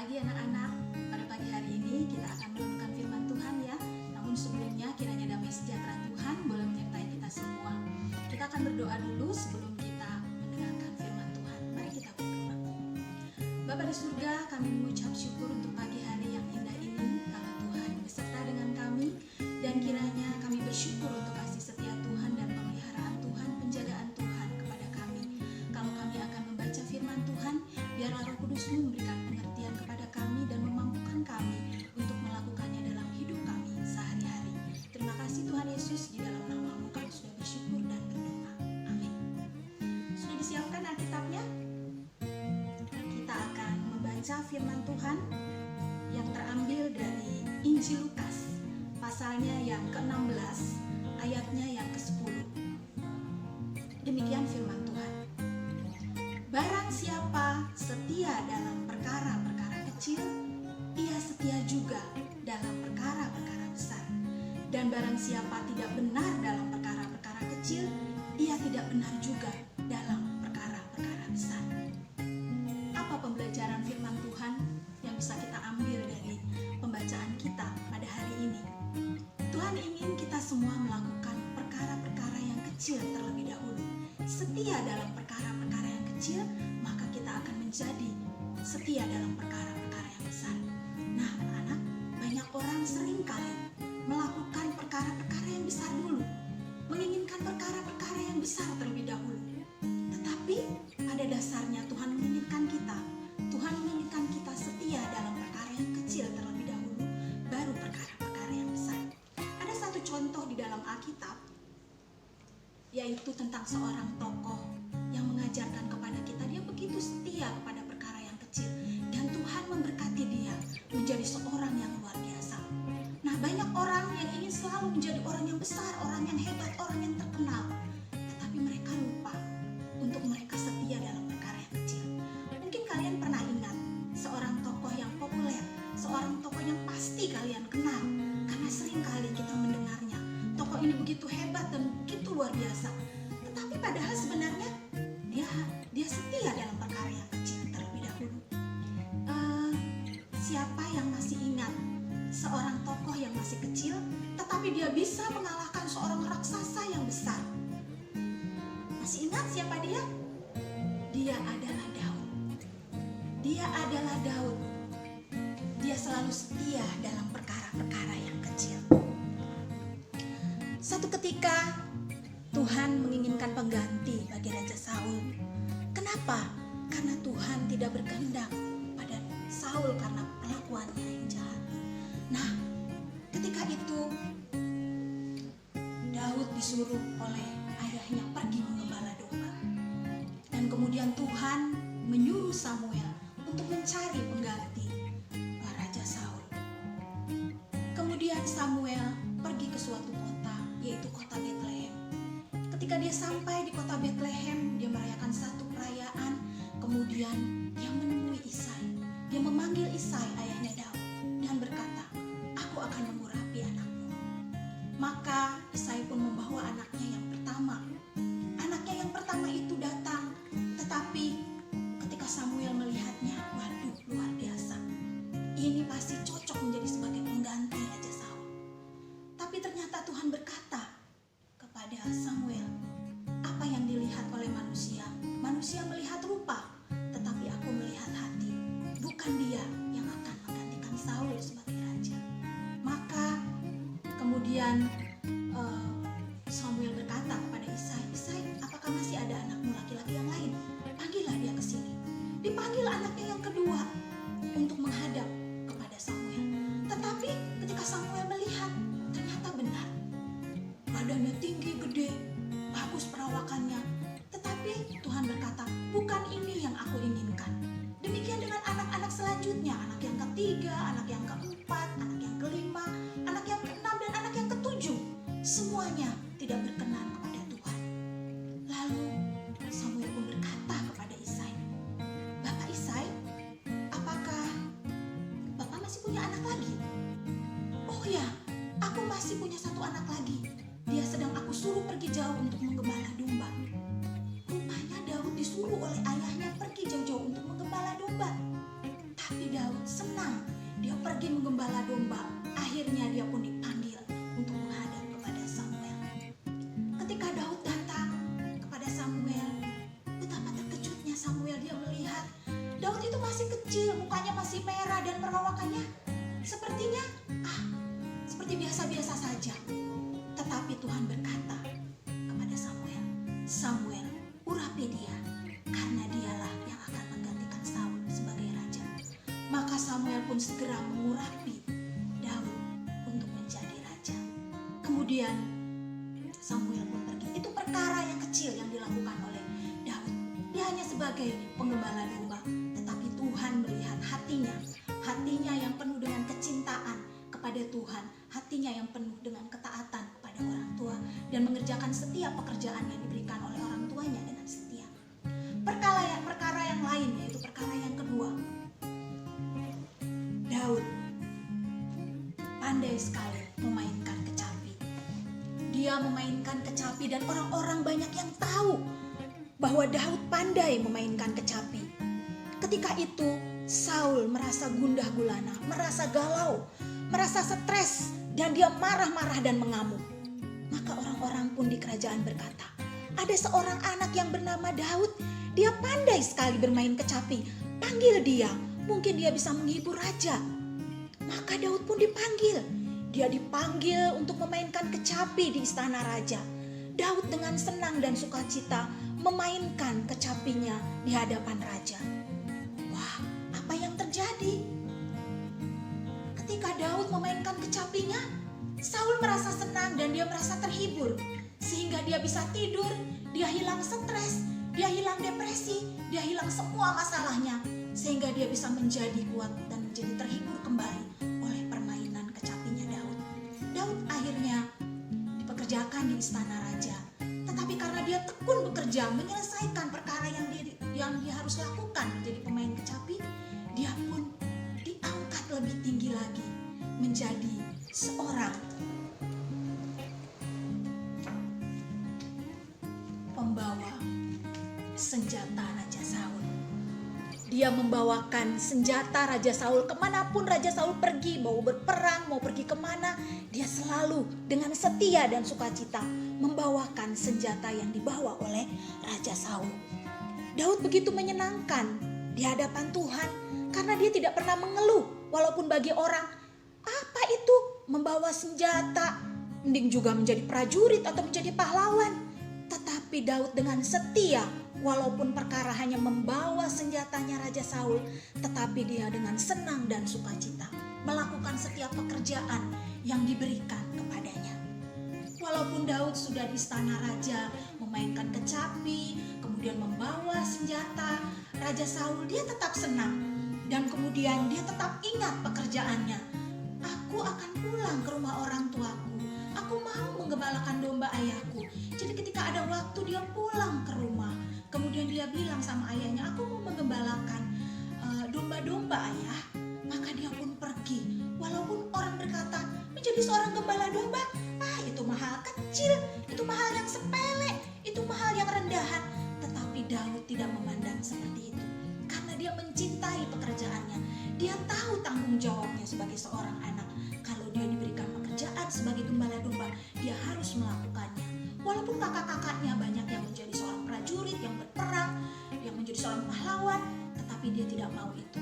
pagi anak-anak. Pada pagi hari ini kita akan merenungkan firman Tuhan ya. Namun sebelumnya kiranya damai sejahtera Tuhan boleh menyertai kita semua. Kita akan berdoa dulu sebelum kita mendengarkan firman Tuhan. Mari kita berdoa. Bapa di surga, kami mengucap syukur untuk pagi hari yang indah ini. Kalau Tuhan beserta dengan kami, dan kiranya kami bersyukur untuk kasih setia Tuhan dan pemeliharaan Tuhan, penjagaan Tuhan kepada kami. Kalau kami akan membaca firman Tuhan, biarlah Roh Kudus-Mu memberikan pengertian kepada kami dan memampukan kami untuk melakukannya dalam hidup kami sehari-hari. Terima kasih Tuhan Yesus, di dalam nama-Mu kami sudah bersyukur dan berdoa. Amin. Sudah disiapkan Alkitabnya? Kita akan membaca firman Tuhan yang terambil dari Injil Lukas, pasalnya yang ke-16, ayatnya yang ke-10. Demikian firman Tuhan. Barang siapa setia dalam perkara-perkara kecil, ia setia juga dalam perkara-perkara besar. Dan barang siapa tidak benar dalam perkara-perkara kecil, ia tidak benar juga dalam perkara-perkara besar. Apa pembelajaran firman Tuhan yang bisa kita ambil dari pembacaan kita pada hari ini? Tuhan ingin kita semua melakukan perkara-perkara yang kecil terlebih dahulu. Setia dalam perkara-perkara yang kecil, maka kita akan menjadi setia dalam perkara-perkara yang besar. Nah, anak-anak, banyak orang sering kali melakukan perkara-perkara yang besar dulu, menginginkan perkara-perkara yang besar terlebih dahulu. Tetapi pada dasarnya Tuhan menginginkan kita setia dalam perkara yang kecil terlebih dahulu, baru perkara-perkara yang besar. Ada satu contoh di dalam Alkitab, yaitu tentang seorang tokoh yang mengajarkan kepada kita. Dia begitu setia kepada perkara yang kecil, dan Tuhan memberkati dia menjadi seorang yang luar biasa. Nah, banyak orang yang ingin selalu menjadi orang yang besar, orang yang hebat, orang yang terkenal, tetapi mereka lupa untuk mereka setia dalam perkara yang kecil. Mungkin kalian pernah ingat seorang tokoh yang populer, seorang tokoh yang pasti kalian kenal, karena sering kali kita mendengarnya. Tokoh ini begitu hebat dan begitu luar biasa, tetapi padahal sebenarnya dia setia dalam perkara yang kecil terlebih dahulu. Siapa yang masih ingat seorang tokoh yang masih kecil, tetapi dia bisa mengalahkan seorang raksasa yang besar? Masih ingat siapa dia? Dia adalah Daud. Dia selalu setia dalam perkara-perkara yang kecil. Satu ketika Tuhan menginginkan pengganti bagi Raja Saul. Kenapa? Karena Tuhan tidak berkehendak pada Saul karena perlakuannya yang jahat. Nah, ketika itu Daud disuruh oleh ayahnya pergi menggembala domba. Dan kemudian Tuhan menyuruh Samuel untuk mencari pengganti Raja Saul. Kemudian Samuel pergi ke suatu kota, yaitu kota Betlehem. Ketika dia sampai di kota Betlehem, dia merayakan satu perayaan. Kemudian dia menemui Isai. Dia memanggil Isai, ayahnya Daud, dan berkata, "Aku akan mengurapi anakmu." Maka Isai pun membawa anaknya yang pertama. Anaknya yang pertama itu datang, tetapi ketika Samuel melihatnya, waduh, luar biasa. Ini pasti cocok menjadi sebagai pengganti Raja Saul. Tapi ternyata Tuhan berkata kepada Samuel, apa yang dilihat oleh manusia? Manusia melihat rupa, tetapi aku melihat hati. Bukan dia yang akan menggantikan Saul sebagai raja. Maka kemudian Samuel berkata kepada Isai, "Isai, apakah masih ada anakmu laki-laki yang lain? Panggillah dia ke sini." Dipanggil anaknya yang kedua untuk menghadap kepada Samuel. Tetapi ketika Samuel melihat, ternyata benar. Badannya tinggi, gede, bagus perawakannya. Tetapi Tuhan berkata, bukan ini yang aku inginkan. Demikian dengan anak-anak selanjutnya. Anak yang ketiga, anak yang keempat, anak yang kelima, anak yang keenam, dan anak yang ketujuh. Semuanya tidak berkenan kepada Tuhan. Lalu Samuel pun berkata kepada Isai, "Bapak Isai, mengurapi dia, karena dialah yang akan menggantikan Saul sebagai raja. Maka Samuel pun segera mengurapi Daud untuk menjadi raja. Kemudian Samuel pun pergi. Itu perkara yang kecil yang dilakukan oleh Daud. Dia hanya sebagai penggembala domba, tetapi Tuhan melihat hatinya yang penuh dengan kecintaan kepada Tuhan, hatinya yang penuh dengan ketaatan kepada orang tua, dan mengerjakan setiap pekerjaan yang diberikan oleh orang tuanya dengan setia. Perkara yang lain, yaitu perkara yang kedua, Daud pandai sekali memainkan kecapi. Dia memainkan kecapi dan orang-orang banyak yang tahu bahwa Daud pandai memainkan kecapi. Ketika itu Saul merasa gundah gulana, merasa galau, merasa stres, dan dia marah-marah dan mengamuk. Maka orang-orang pun di kerajaan berkata, ada seorang anak yang bernama Daud, dia pandai sekali bermain kecapi. Panggil dia, mungkin dia bisa menghibur raja. Maka Daud pun dipanggil. Dia dipanggil untuk memainkan kecapi di istana raja. Daud dengan senang dan sukacita memainkan kecapinya di hadapan raja. Wah, apa yang terjadi? Ketika Daud memainkan kecapinya, Saul merasa senang dan dia merasa terhibur. Sehingga dia bisa tidur, dia hilang stres, dia hilang depresi, dia hilang semua masalahnya. Sehingga dia bisa menjadi kuat dan menjadi terhibur kembali oleh permainan kecapinya Daud. Daud akhirnya dipekerjakan di istana raja. Tetapi karena dia tekun bekerja menyelesaikan perkara yang dia harus lakukan menjadi pemain kecapi, dia pun diangkat lebih tinggi lagi menjadi seorang pembawa senjata Raja Saul. Dia membawakan senjata Raja Saul kemanapun Raja Saul pergi, mau berperang, mau pergi kemana, dia selalu dengan setia dan sukacita membawakan senjata yang dibawa oleh Raja Saul. Daud begitu menyenangkan di hadapan Tuhan karena dia tidak pernah mengeluh, walaupun bagi orang, apa itu membawa senjata, mending juga menjadi prajurit atau menjadi pahlawan. Tetapi Daud dengan setia, walaupun perkara hanya membawa senjatanya Raja Saul, tetapi dia dengan senang dan sukacita melakukan setiap pekerjaan yang diberikan kepadanya. Walaupun Daud sudah di istana raja, memainkan kecapi, kemudian membawa senjata Raja Saul, dia tetap senang. Dan kemudian dia tetap ingat pekerjaannya. Aku akan pulang ke rumah orang tuaku. Aku mau menggembalakan domba ayahku. Jadi ketika ada waktu dia pulang ke rumah. Kemudian dia bilang sama ayahnya, aku mau menggembalakan domba-domba ayah. Maka dia pun pergi. Walaupun orang berkata, menjadi seorang gembala domba, itu mahal kecil, itu mahal yang sepele, itu mahal yang rendahan. Tetapi Daud tidak memandang seperti itu. Karena dia mencintai pekerjaannya. Dia tahu tanggung jawabnya sebagai seorang anak. Kalau dia diberikan pekerjaan sebagai gembala domba, dia harus melakukannya. Walaupun kakak-kakaknya banyak yang menjadi seorang prajurit, yang berperang, yang menjadi seorang pahlawan, tetapi dia tidak mau itu.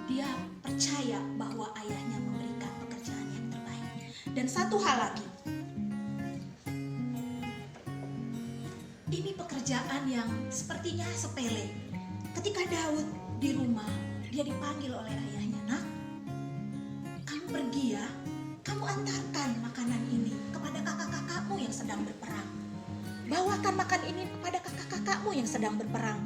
Dia percaya bahwa ayahnya memberikan pekerjaan yang terbaik. Dan satu hal lagi, ini pekerjaan yang sepertinya sepele. Ketika Daud di rumah, dia dipanggil oleh ayahnya, nak, kamu pergi ya, kamu antarkan makanan ini kepada kakak-kakakmu yang sedang berperang. Bawakan makan ini kepada kakak-kakakmu yang sedang berperang.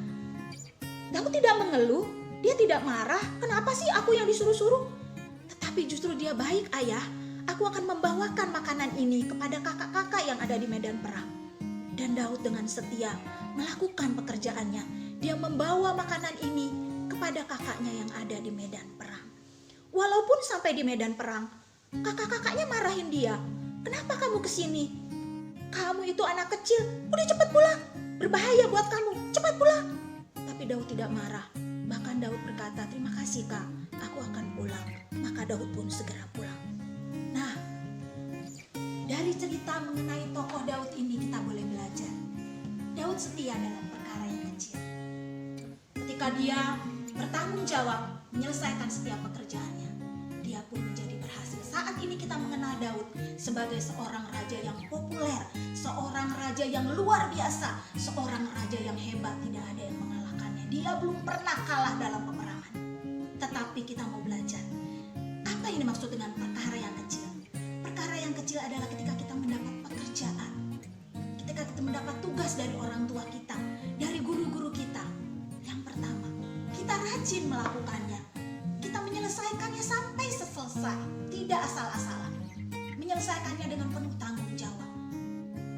Daud tidak mengeluh, dia tidak marah, kenapa sih aku yang disuruh-suruh? Tetapi justru dia, baik ayah, aku akan membawakan makanan ini kepada kakak-kakak yang ada di medan perang. Dan Daud dengan setia melakukan pekerjaannya. Dia membawa makanan ini kepada kakaknya yang ada di medan perang. Walaupun sampai di medan perang, kakak-kakaknya marahin dia. Kenapa kamu kesini? Kamu itu anak kecil, udah cepat pulang. Berbahaya buat kamu, cepat pulang. Tapi Daud tidak marah. Bahkan Daud berkata, terima kasih kak, aku akan pulang. Maka Daud pun segera pulang. Nah, dari cerita mengenai tokoh Daud ini kita boleh belajar. Daud setia dalam perkara yang kecil. Ketika dia bertanggung jawab menyelesaikan setiap pekerjaannya, dia dia pun menjadi berhasil. Saat ini kita mengenal Daud sebagai seorang raja yang populer, seorang raja yang luar biasa, seorang raja yang hebat, tidak ada yang mengalahkannya. Dia belum pernah kalah dalam peperangan. Tetapi kita mau belajar, apa ini maksud dengan perkara yang kecil? Perkara yang kecil adalah ketika kita mendapat pekerjaan, ketika kita mendapat tugas dari orang tua kita, dari guru-guru kita. Yang pertama, kita rajin melakukannya. Kita menyelesaikannya sampai selesai, tidak asal-asalan. Menyelesaikannya dengan penuh tanggung jawab.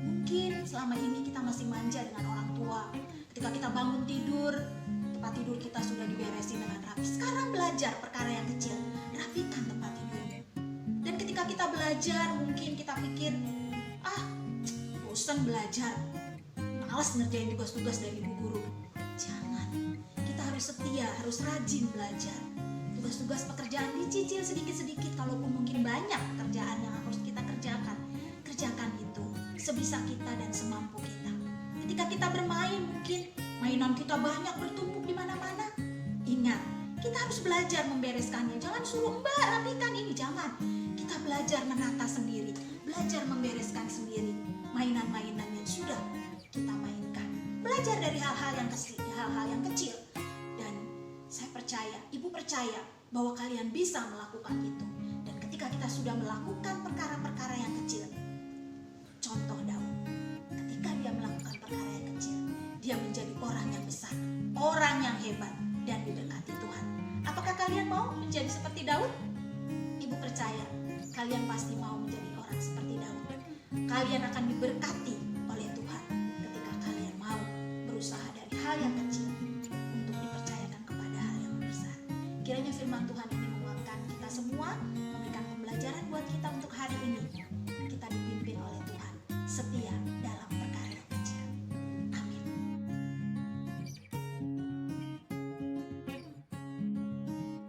Mungkin selama ini kita masih manja dengan orang tua. Ketika kita bangun tidur, tempat tidur kita sudah diberesin dengan rapi. Sekarang belajar perkara yang kecil, rapikan tempat tidur. Dan ketika kita belajar, mungkin kita pikir, bosan belajar, malas ngerjain tugas-tugas dari ibu guru. Jangan, kita harus setia, harus rajin belajar. Tugas-tugas pekerjaan dicicil sedikit-sedikit, kalaupun mungkin banyak pekerjaan yang harus kita kerjakan. Kerjakan itu sebisa kita dan semampu kita. Ketika kita bermain, mungkin mainan kita banyak bertumpuk di mana-mana. Ingat, kita harus belajar membereskannya. Jangan suruh Mbak rapikan ini, jangan. Kita belajar menata sendiri, belajar membereskan sendiri mainan-mainan yang sudah kita mainkan. Belajar dari hal-hal yang kecil. Dan saya percaya, ibu percaya bahwa kalian bisa melakukan itu. Dan ketika kita sudah melakukan perkara-perkara yang kecil, contoh Daud, ketika dia melakukan perkara yang kecil, dia menjadi orang yang besar, orang yang hebat, dan didekati Tuhan. Apakah kalian mau menjadi seperti Daud? Ibu percaya kalian pasti mau menjadi orang seperti Daud. Kalian akan diberkati oleh Tuhan ketika kalian mau berusaha dari hal yang kecil untuk dipercayakan kepada hal yang besar. Kiranya firman Tuhan ini menguatkan kita semua, memberikan pembelajaran buat kita untuk hari ini.